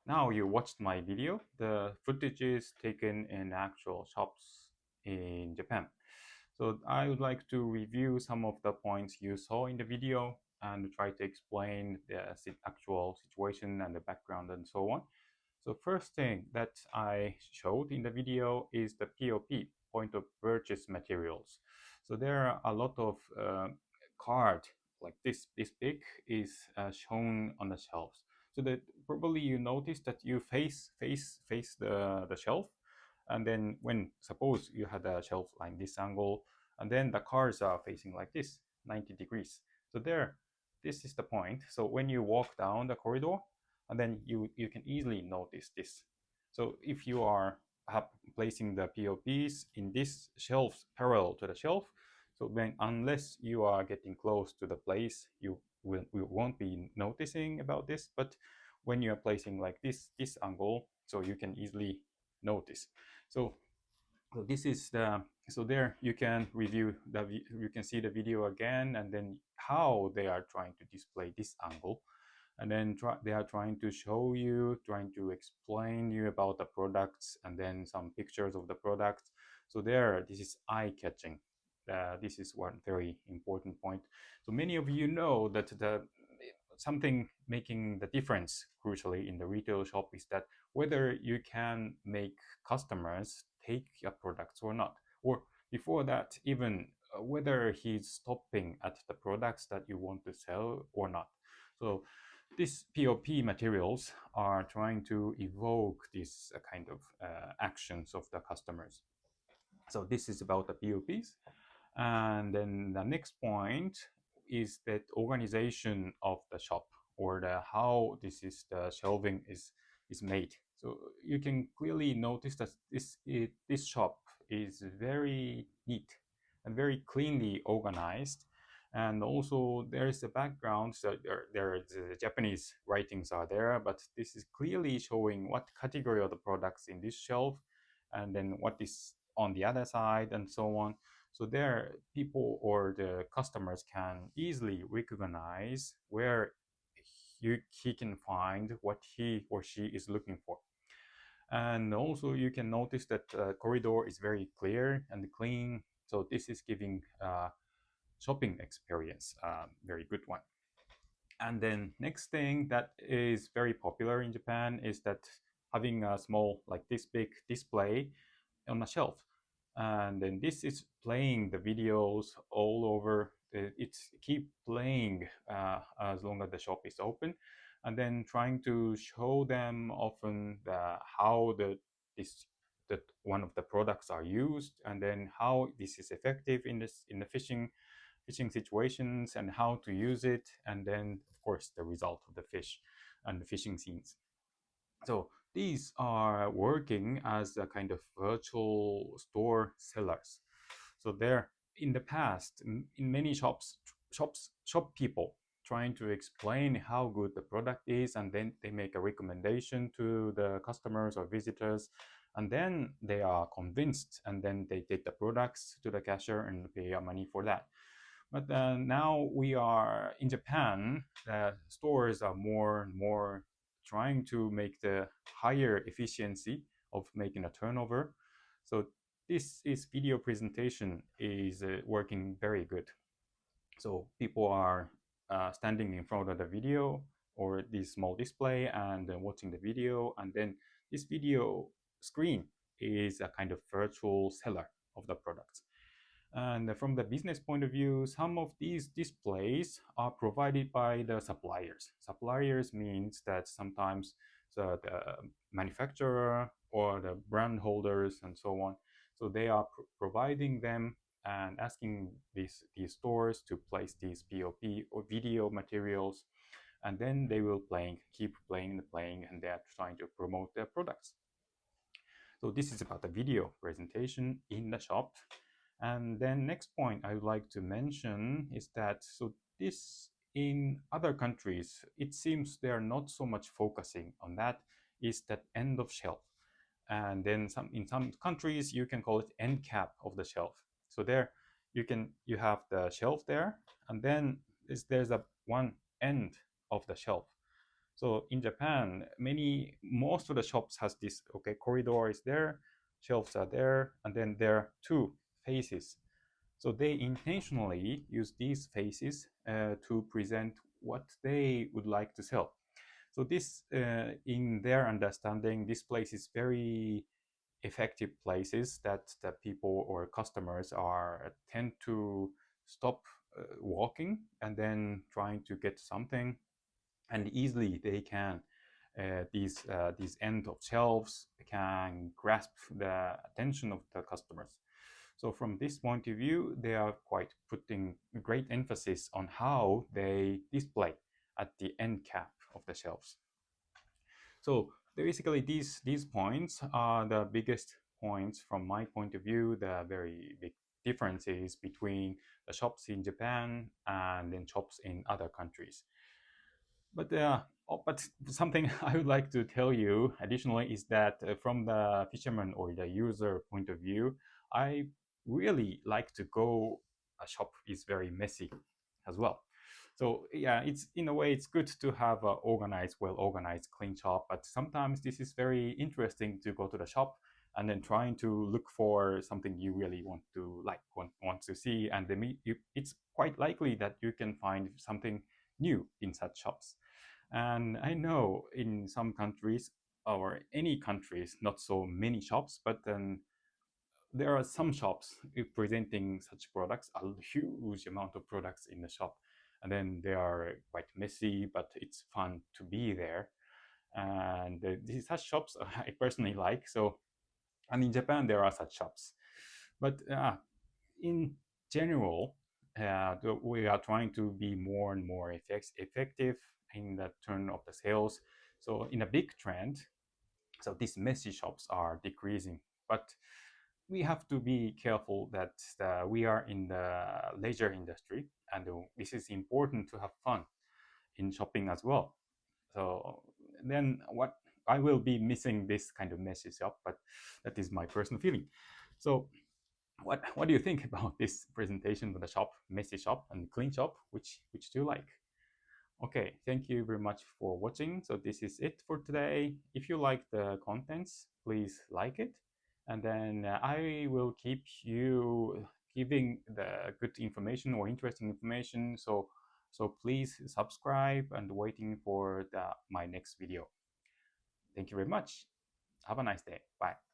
now you watched my video. The footage is taken in actual shops in Japan. So I would like to review some of the points you saw in the video and try to explain the actual situation and the background and so on. So first thing that I showed in the video is the POP, point of purchase materials. So there are a lot of card like this big is shown on the shelves. So that probably you notice that you face the shelf, and then when suppose you had a shelf like this angle, and then the cards are facing like this 90 degrees. So there, this is the point. So when you walk down the corridor, and then you can easily notice this. So if you are placing the POPs in this shelf parallel to the shelf, so then unless you are getting close to the place, you won't be noticing about this. But when you are placing like this angle, so you can easily notice. So this is the, so there you can review you can see the video again, and then how they are trying to display this angle, and then they are trying to show you, trying to explain you about the products, and then some pictures of the products. So there, this is eye-catching. This is one very important point. So many of you know that something making the difference crucially in the retail shop is that whether you can make customers take your products or not, or before that even whether he's stopping at the products that you want to sell or not. So these POP materials are trying to evoke this kind of actions of the customers. So this is about the POPs. And then the next point is that organization of the shop, or the how this is the shelving is made. So you can clearly notice that this shop is very neat and very cleanly organized. And also there is a background, so there is Japanese writings are there, but this is clearly showing what category of the products in this shelf, and then what is on the other side, and so on. So there, people or the customers can easily recognize where he can find what he or she is looking for. And also you can notice that the corridor is very clear and clean. So this is giving shopping experience, very good one. And then next thing that is very popular in Japan is that having a small like this big display on a shelf, and then this is playing the videos all over. It's keep playing as long as the shop is open, and then trying to show them often how that one of the products are used, and then how this is effective in the fishing situations, and how to use it, and then of course the result of the fish and the fishing scenes. So these are working as a kind of virtual store sellers. So there, in the past, in many shop people trying to explain how good the product is, and then they make a recommendation to the customers or visitors, and then they are convinced, and then they take the products to the cashier and pay money for that. But now we are in Japan, the stores are more and more trying to make the higher efficiency of making a turnover. So this is video presentation is working very good. So people are standing in front of the video or this small display and watching the video, and then this video screen is a kind of virtual seller of the products. And from the business point of view, some of these displays are provided by the suppliers. Suppliers means that sometimes the manufacturer or the brand holders and so on. So they are providing them and asking these stores to place these POP or video materials, and then they will keep playing, and they are trying to promote their products. So this is about the video presentation in the shop. And then next point I would like to mention is that, so this in other countries, it seems they are not so much focusing on that, is that end of shelf. And then in some countries, you can call it end cap of the shelf. So there you have the shelf there, and then there's a one end of the shelf. So in Japan, most of the shops has this, okay, corridor is there, shelves are there, and then there are two faces. So they intentionally use these faces to present what they would like to sell. So this, in their understanding, this place is very effective places that people or customers are tend to stop walking and then trying to get something, and easily they can these end of shelves can grasp the attention of the customers. So from this point of view, they are quite putting great emphasis on how they display at the end cap of the shelves. So basically, these points are the biggest points from my point of view, the very big differences between the shops in Japan and then shops in other countries. But something I would like to tell you additionally is that from the fisherman or the user point of view, I really like to go. A shop is very messy as well. So yeah, it's in a way it's good to have a organized, well organized, clean shop. But sometimes this is very interesting to go to the shop and then trying to look for something you really want to want to see, and it's quite likely that you can find something new in such shops. And I know in some countries or any countries, not so many shops, but then there are some shops presenting such products, a huge amount of products in the shop. And then they are quite messy, but it's fun to be there. And these such shops I personally like. So, and in Japan, there are such shops. But in general, we are trying to be more and more effective in the turn of the sales. So in a big trend, so these messy shops are decreasing, but we have to be careful that we are in the leisure industry, and this is important to have fun in shopping as well. So then what I will be missing this kind of messy shop, but that is my personal feeling. So what do you think about this presentation of the shop, messy shop and clean shop? Which do you like? Okay, thank you very much for watching. So this is it for today. If you like the contents, please like it. And then I will keep you giving the good information or interesting information. So please subscribe and waiting for my next video. Thank you very much. Have a nice day. Bye.